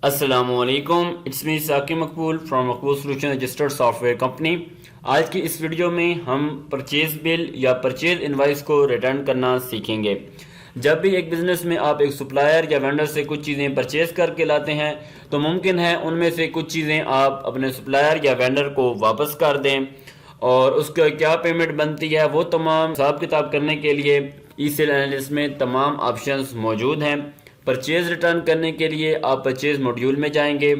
अस्सलामुअलैकुम, it's me Saqib Maqbool from Maqbool solution registered software company. आज की इस वीडियो में हम परचेज बिल या परचेज इनवाइस को रिटर्न करना सीखेंगे। जब भी एक बिज़नेस में आप एक सप्लायर या वेंडर से कुछ चीज़ें परचेज करके लाते हैं तो मुमकिन है उनमें से कुछ चीज़ें आप अपने सप्लायर या वेंडर को वापस कर दें, और उसका क्या पेमेंट बनती है वो तमाम हिसाब किताब करने के लिए ई सेल एनालिस्ट में तमाम ऑप्शंस मौजूद हैं। परचेज़ रिटर्न करने के लिए आप परचेज़ मॉड्यूल में जाएंगे,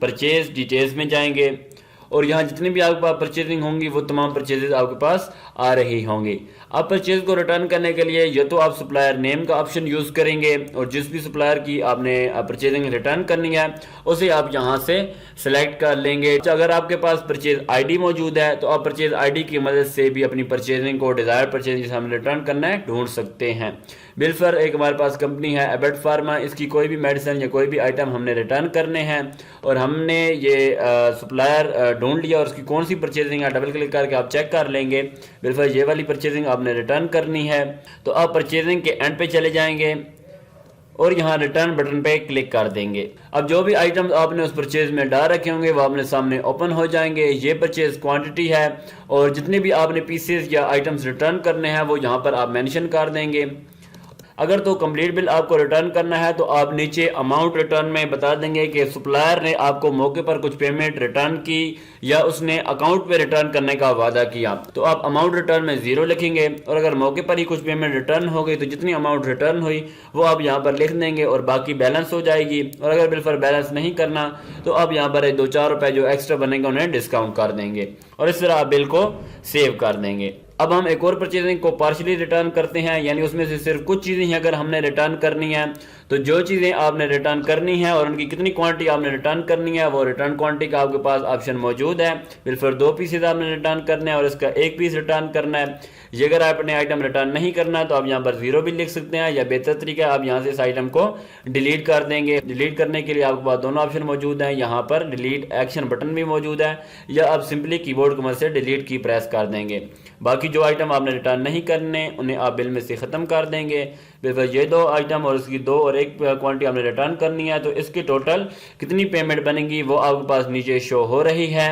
परचेज़ डिटेल्स में जाएंगे, और यहाँ जितनी भी आपके पास परचेजिंग होंगी वो तमाम परचेजेस आपके पास आ रही होंगी। अब परचेज को रिटर्न करने के लिए या तो आप सप्लायर नेम का ऑप्शन यूज़ करेंगे, और जिस भी सप्लायर की आपने परचेजिंग रिटर्न करनी है उसे आप यहाँ से सेलेक्ट कर लेंगे। अगर आपके पास परचेज आईडी मौजूद है तो आप परचेज आईडी की मदद से भी अपनी परचेजिंग को डिज़ायर परचेज जिसे हमने रिटर्न करना है ढूंढ सकते हैं। बिलफर एक हमारे पास कंपनी है एबेट फार्मा, इसकी कोई भी मेडिसिन या कोई भी आइटम हमने रिटर्न करने हैं और हमने ये सप्लायर ढूंढ लिया और उसकी कौन सी परचेजिंग है डबल क्लिक करके आप चेक कर लेंगे। बिलफर ये वाली परचेजिंग आपने रिटर्न करनी है तो आप परचेजिंग के एंड पे चले जाएंगे और यहाँ रिटर्न बटन पे क्लिक कर देंगे। अब जो भी आइटम्स आपने उस परचेज में डाल रखे होंगे वो आपने सामने ओपन हो जाएंगे। ये परचेज क्वांटिटी है और जितने भी आपने पीसेस या आइटम्स रिटर्न करने हैं वो यहाँ पर आप मेंशन कर देंगे। अगर तो कंप्लीट बिल आपको रिटर्न करना है तो आप नीचे अमाउंट रिटर्न में बता देंगे कि सप्लायर ने आपको मौके पर कुछ पेमेंट रिटर्न की या उसने अकाउंट पे रिटर्न करने का वादा किया, तो आप अमाउंट रिटर्न में 0 लिखेंगे। और अगर मौके पर ही कुछ पेमेंट रिटर्न हो गई तो जितनी अमाउंट रिटर्न हुई वो आप यहाँ पर लिख देंगे और बाकी बैलेंस हो जाएगी। और अगर बिल पर बैलेंस नहीं करना तो आप यहाँ पर 2-4 रुपए जो एक्स्ट्रा बनेंगे उन्हें डिस्काउंट कर देंगे और इस तरह आप बिल को सेव कर देंगे। अब हम एक और परचेजिंग को पार्शली रिटर्न करते हैं, यानी उसमें से सिर्फ कुछ चीज़ें ही अगर हमने रिटर्न करनी है तो जो चीज़ें आपने रिटर्न करनी है और उनकी कितनी क्वांटिटी आपने रिटर्न करनी है वो रिटर्न क्वांटिटी का आपके पास ऑप्शन मौजूद है। बिल पर 2 पीसेज आपने रिटर्न करना है और इसका 1 पीस रिटर्न करना है। ये अगर आपने आइटम रिटर्न नहीं करना तो आप यहाँ पर 0 भी लिख सकते हैं, या बेहतर तरीका आप यहाँ से इस आइटम को डिलीट कर देंगे। डिलीट करने के लिए आपके पास दोनों ऑप्शन मौजूद हैं, यहाँ पर डिलीट एक्शन बटन भी मौजूद है, या आप सिंपली कीबोर्ड की मदद से डिलीट की प्रेस कर देंगे। बाकी जो आइटम आपने रिटर्न नहीं करने उन्हें आप बिल में से ख़त्म कर देंगे। बिल्कुल ये 2 आइटम और इसकी 2 और 1 क्वांटिटी आपने रिटर्न करनी है तो इसकी टोटल कितनी पेमेंट बनेगी वो आपके पास नीचे शो हो रही है।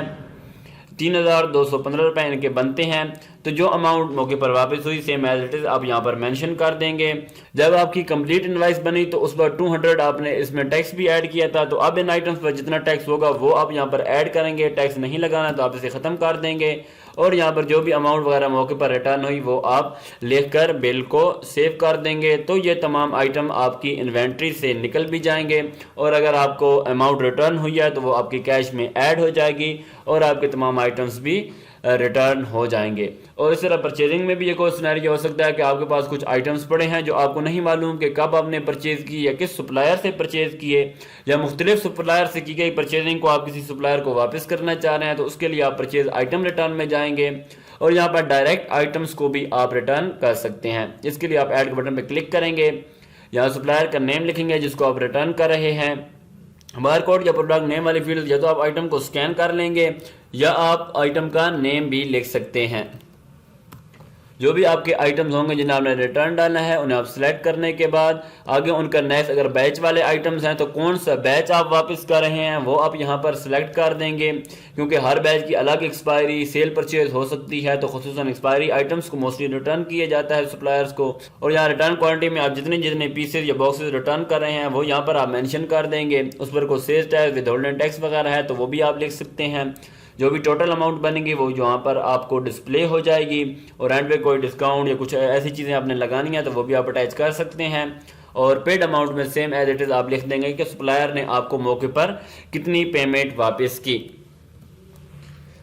3,215 रुपये इनके बनते हैं। तो जो अमाउंट मौके पर वापस हुई सेम एज इट इज़ आप यहाँ पर मेंशन कर देंगे। जब आपकी कंप्लीट इनवाइस बनी तो उस पर 200 आपने इसमें टैक्स भी ऐड किया था, तो अब इन आइटम्स पर जितना टैक्स होगा वो आप यहाँ पर ऐड करेंगे। टैक्स नहीं लगाना तो आप इसे ख़त्म कर देंगे और यहाँ पर जो भी अमाउंट वगैरह मौके पर रिटर्न हुई वो आप लिखकर बिल को सेव कर देंगे। तो ये तमाम आइटम आपकी इन्वेंट्री से निकल भी जाएंगे और अगर आपको अमाउंट रिटर्न हुई है तो वो आपकी कैश में ऐड हो जाएगी और आपके तमाम आइटम्स भी रिटर्न हो जाएंगे। और इस तरह परचेजिंग में भी एक और सिनेरियो हो सकता है कि आपके पास कुछ आइटम्स पड़े हैं जो आपको नहीं मालूम कि कब आपने परचेज की या किस सप्लायर से परचेज किए, या मुख्तलिफ सप्लायर से की गई परचेजिंग को आप किसी सप्लायर को वापस करना चाह रहे हैं तो उसके लिए आप परचेज आइटम रिटर्न में जाएंगे और यहाँ पर डायरेक्ट आइटम्स को भी आप रिटर्न कर सकते हैं। इसके लिए आप ऐड के बटन पर क्लिक करेंगे, यहाँ सप्लायर का नेम लिखेंगे जिसको आप रिटर्न कर रहे हैं। बार कोड या प्रोडक्ट नेम वाली फील्ड या तो आप आइटम को स्कैन कर लेंगे या आप आइटम का नेम भी लिख सकते हैं। जो भी आपके आइटम्स होंगे जिन्हें आपने रिटर्न डालना है उन्हें आप सिलेक्ट करने के बाद आगे उनका नेक्स्ट अगर बैच वाले आइटम्स हैं तो कौन सा बैच आप वापस कर रहे हैं वो आप यहाँ पर सिलेक्ट कर देंगे, क्योंकि हर बैच की अलग एक्सपायरी सेल परचेज हो सकती है। तो खुसूसन एक्सपायरी आइटम्स को मोस्टली रिटर्न किया जाता है सप्लायर्स को। और यहाँ रिटर्न क्वांटिटी में आप जितने जितने पीसेज या बॉक्सेज रिटर्न कर रहे हैं वो यहाँ पर आप मेंशन कर देंगे। उस पर कोई सेल्स टैक्स विदहोल्डिंग टैक्स वगैरह है तो वो भी आप लिख सकते हैं। जो भी टोटल अमाउंट बनेगी वो यहाँ पर आपको डिस्प्ले हो जाएगी और एंड पे कोई डिस्काउंट या कुछ ऐसी चीज़ें आपने लगानी है तो वो भी आप अटैच कर सकते हैं। और पेड अमाउंट में सेम एज इट इज़ आप लिख देंगे कि सप्लायर ने आपको मौके पर कितनी पेमेंट वापस की।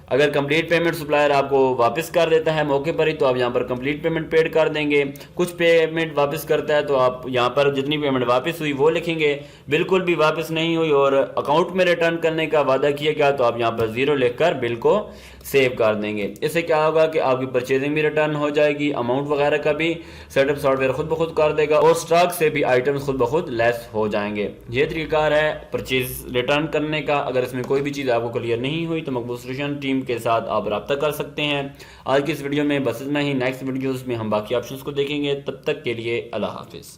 अगर कंप्लीट पेमेंट सप्लायर आपको वापस कर देता है मौके पर ही तो आप यहाँ पर कंप्लीट पेमेंट पेड कर देंगे। कुछ पेमेंट वापस करता है तो आप यहाँ पर जितनी पेमेंट वापस हुई वो लिखेंगे। बिल्कुल भी वापस नहीं हुई और अकाउंट में रिटर्न करने का वादा किया गया तो आप यहाँ पर 0 लिखकर बिल को सेव कर देंगे। इससे क्या होगा कि आपकी परचेजिंग भी रिटर्न हो जाएगी, अमाउंट वगैरह का भी सेटअप सॉफ्टवेयर खुद ब खुद कर देगा और स्टॉक से भी आइटम्स खुद ब खुद लेस हो जाएंगे। ये तरीका है परचेज रिटर्न करने का। अगर इसमें कोई भी चीज़ आपको क्लियर नहीं हुई तो मकबूल सॉल्यूशन टीम के साथ आप रब्ता कर सकते हैं। आज की इस वीडियो में बस इतना ही। नेक्स्ट वीडियोज़ में हम बाकी ऑप्शंस को देखेंगे। तब तक के लिए अल्लाह हाफिज़।